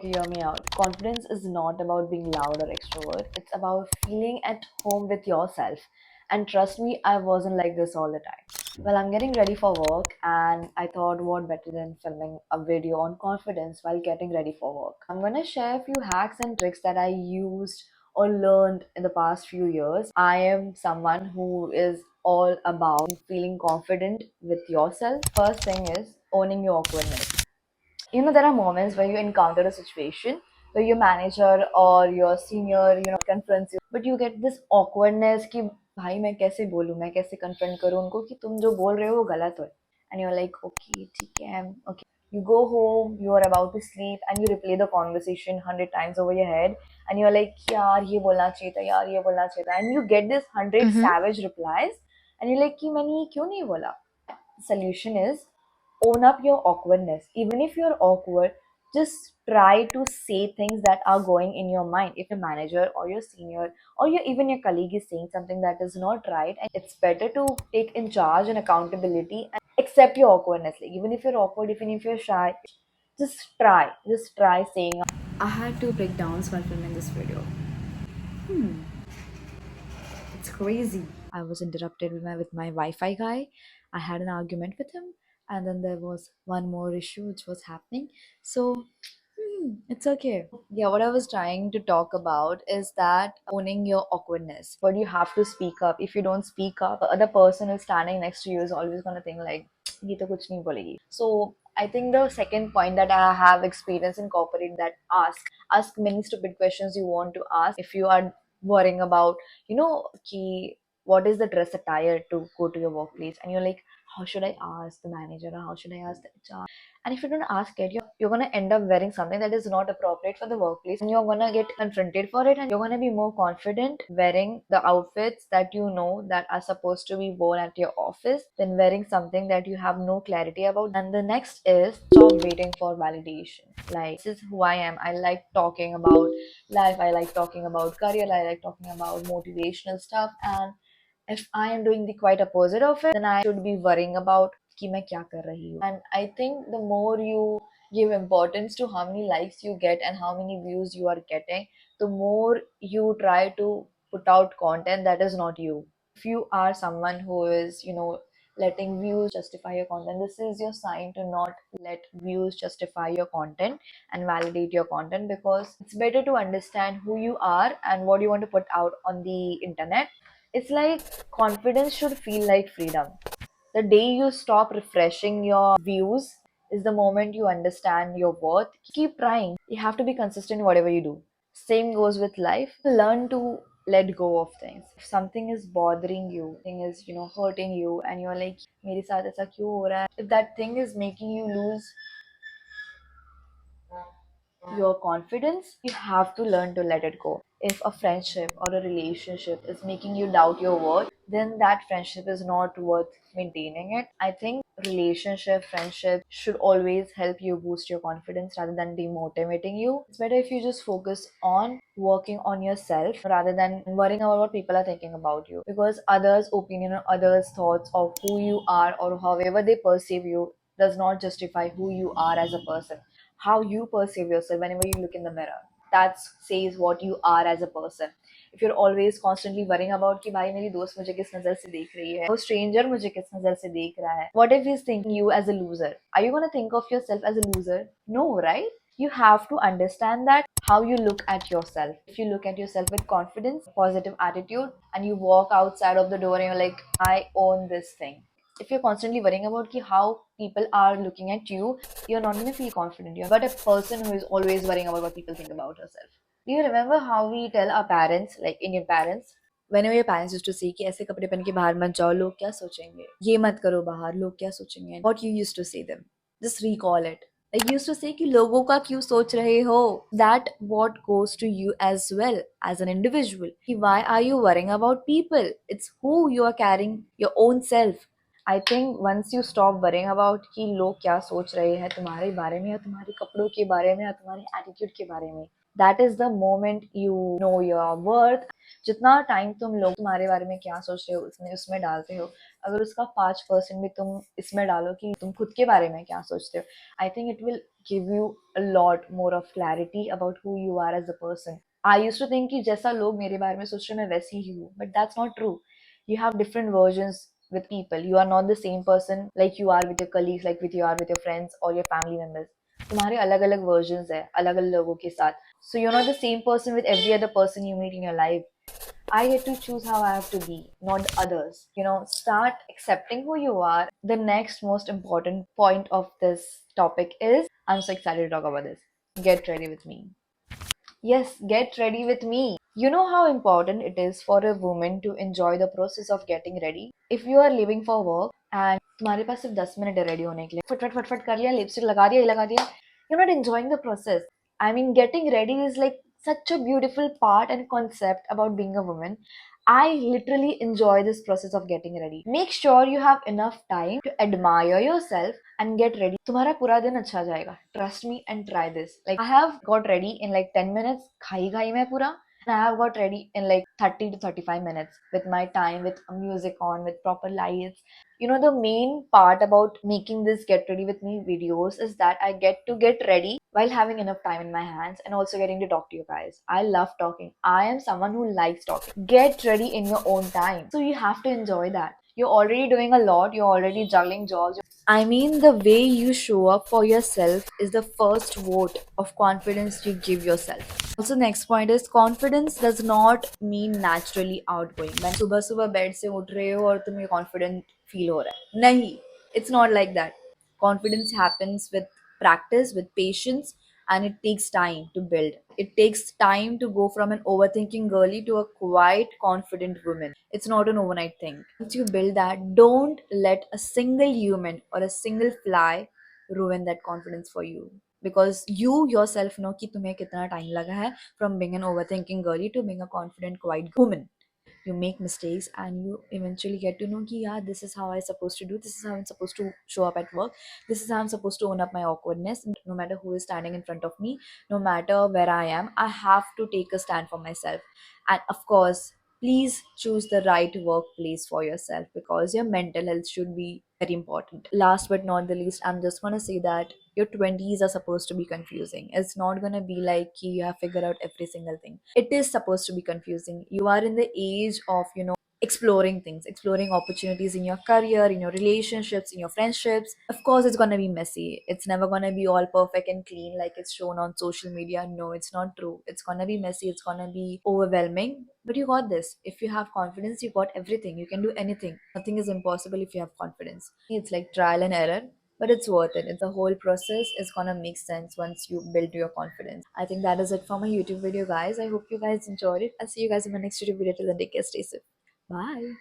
Hear me out. Confidence is not about being loud or extrovert. It's about feeling at home with yourself. And trust me, I wasn't like this all the time. Well, I'm getting ready for work, and I thought, what better than filming a video on confidence while getting ready for work? I'm gonna share a few hacks and tricks that I used or learned in the past few years. I am someone who is all about feeling confident with yourself. First thing is owning your awkwardness. There are moments where you encounter a situation where your manager or your senior confronts you, but you get this awkwardness कि भाई मैं कैसे बोलूँ, मैं कैसे confront करूँ उनको कि तुम जो बोल रहे हो वो गलत है. And you're like, okay, ठीक है, okay. You go home, you are about to sleep, and you replay the conversation 100 times over your head, and you're like, यार ये बोलना चाहिए था, यार ये बोलना चाहिए था, and you get this 100 Mm-hmm. savage replies, and you're like कि मैंने ये क्यों नहीं बोला. Solution is own up your awkwardness. Even if you're awkward, just try to say things that are going in your mind. If your manager or your senior or even your colleague is saying something that is not right, and it's better to take in charge and accountability and accept your awkwardness. Like, even if you're awkward, even if you're shy, just try saying. I had two breakdowns while filming this video. It's crazy. I was interrupted with my Wi-Fi guy. I had an argument with him, and then there was one more issue which was happening. So it's okay. Yeah, what I was trying to talk about is that owning your awkwardness. But you have to speak up. If you don't speak up, the other person who's standing next to you is always gonna think like, "ये तो कुछ नहीं बोलेगी." So I think the second point that I have experience in corporate, that ask many stupid questions you want to ask. If you are worrying about, ki, what is the dress attire to go to your workplace, and you're like, how should I ask the manager or how should I ask the HR? And if you don't ask it, you're gonna end up wearing something that is not appropriate for the workplace, and you're gonna get confronted for it, and you're gonna be more confident wearing the outfits that you know that are supposed to be worn at your office than wearing something that you have no clarity about. And the next is stop waiting for validation. Like, this is who I am. I like talking about life, I like talking about career, I like talking about motivational stuff. And if I am doing the quite opposite of it, then I should be worrying about कि मैं क्या कर रही हूँ. And I think the more you give importance to how many likes you get and how many views you are getting, the more you try to put out content that is not you. If you are someone who is, letting views justify your content, this is your sign to not let views justify your content and validate your content, because it's better to understand who you are and what you want to put out on the internet. It's like confidence should feel like freedom. The day you stop refreshing your views is the moment you understand your worth. Keep trying. You have to be consistent in whatever you do. Same goes with life. Learn to let go of things. If something is bothering you, thing is, hurting you, and you're like, मेरे साथ ऐसा क्यों हो रहा है? If that thing is making you lose your confidence, you have to learn to let it go. If a friendship or a relationship is making you doubt your worth, then that friendship is not worth maintaining it. I think relationship, friendship should always help you boost your confidence rather than demotivating you. It's better if you just focus on working on yourself rather than worrying about what people are thinking about you. Because others' opinion or others' thoughts of who you are or however they perceive you does not justify who you are as a person. How you perceive yourself whenever you look in the mirror, that says what you are as a person. If you're always constantly worrying about कि भाई मेरी दोस्त मुझे किस नजर से देख रही है, वो stranger मुझे किस नजर से देख रहा है, what if he's thinking you as a loser? Are you going to think of yourself as a loser? No, right? You have to understand that how you look at yourself. If you look at yourself with confidence, positive attitude, and you walk outside of the door and you're like, I own this thing. If you're constantly worrying about how people are looking at you, you're not going to feel confident. You're but a person who is always worrying about what people think about herself. Do you remember how we tell our parents, like Indian parents, whenever your parents used to say कि ऐसे कपड़े पहन के बाहर मत जाओ, लोग क्या सोचेंगे, ये मत करो बाहर, लोग क्या सोचेंगे? What you used to say them? Just recall it. Like, you used to say कि लोगों का क्यों सोच रहे हो? That what goes to you as well as an individual. कि why are you worrying about people? It's who you are carrying, your own self. I think once you stop worrying about कि लोग क्या सोच रहे हैं तुम्हारे बारे में या तुम्हारे कपड़ों के बारे में या तुम्हारे एटीट्यूड के बारे में, that is the moment you know your worth. जितना टाइम तुम लोग तुम्हारे बारे में क्या सोच रहे हो उसमें उसमें डालते हो, अगर उसका 5% भी तुम इसमें डालो कि तुम खुद के बारे में क्या सोचते हो, I think it will give you a lot more of clarity about who you are as a person. I use to think कि जैसा लोग मेरे बारे में सोच रहे हैं मैं वैसी ही हूँ, but that's not true. You have different versions with people. You are not the same person like you are with your colleagues, like with you are with your friends or your family members. तुम्हारे अलग अलग version है अलग अलग लोगों के साथ, so you're not the same person with every other person you meet in your life. I get to choose how I have to be, not others. Start accepting who you are. The next most important point of this topic is, I'm so excited to talk about this. Get ready with me. Yes, get ready with me. You know how important it is for a woman to enjoy the process of getting ready? If you are leaving for work and तुम्हारे पास सिर्फ 10 minute है ready होने के लिए, फटफट फटफट कर लिया, lipstick लगा दिया, ये लगा दिया, you're not enjoying the process. I mean, getting ready is like such a beautiful part and concept about being a woman. I literally enjoy this process of getting ready. Make sure you have enough time to admire yourself and get ready. तुम्हारा पूरा दिन अच्छा जाएगा. Trust me and try this. Like I have got ready in like 10 minutes. खाई खाई में पूरा. And I have got ready in like 30 to 35 minutes with my time, with music on, with proper lights. The main part about making this get ready with me videos is that I get to get ready while having enough time in my hands and also getting to talk to you guys. I love talking. I am someone who likes talking. Get ready in your own time. So you have to enjoy that. You're already doing a lot, you're already juggling jobs. I mean, the way you show up for yourself is the first vote of confidence you give yourself. Also, next point is confidence does not mean naturally outgoing. मैं सुबह सुबह bed से उठ रहे हो और तुम्हें confident feel हो रहा है, नहीं, it's not like that. Confidence happens with practice, with patience, and it takes time to build. It takes time to go from an overthinking girly to a quiet, confident woman. It's not an overnight thing. Once you build that, don't let a single human or a single fly ruin that confidence for you. Because you yourself know कि तुम्हें कितना time लगा है from being an overthinking girly to being a confident, quiet woman. You make mistakes and you eventually get to know ki, yeah, this is how I'm supposed to do, this is how I'm supposed to show up at work, this is how I'm supposed to own up my awkwardness. No matter who is standing in front of me, no matter where I am, I have to take a stand for myself. And of course, please choose the right workplace for yourself because your mental health should be very important. Last but not the least, I'm just going to say that your 20s are supposed to be confusing. It's not going to be like you have figured out every single thing. It is supposed to be confusing. You are in the age of, exploring things, exploring opportunities in your career, in your relationships, in your friendships. Of course, it's going to be messy. It's never going to be all perfect and clean like it's shown on social media. No, it's not true. It's going to be messy. It's going to be overwhelming. But you got this. If you have confidence, you got everything. You can do anything. Nothing is impossible if you have confidence. It's like trial and error, but it's worth it. It's the whole process is gonna make sense once you build your confidence. I think that is it for my YouTube video, guys. I hope you guys enjoyed it. I'll see you guys in my next YouTube video. Till then, take care, stay safe. Bye.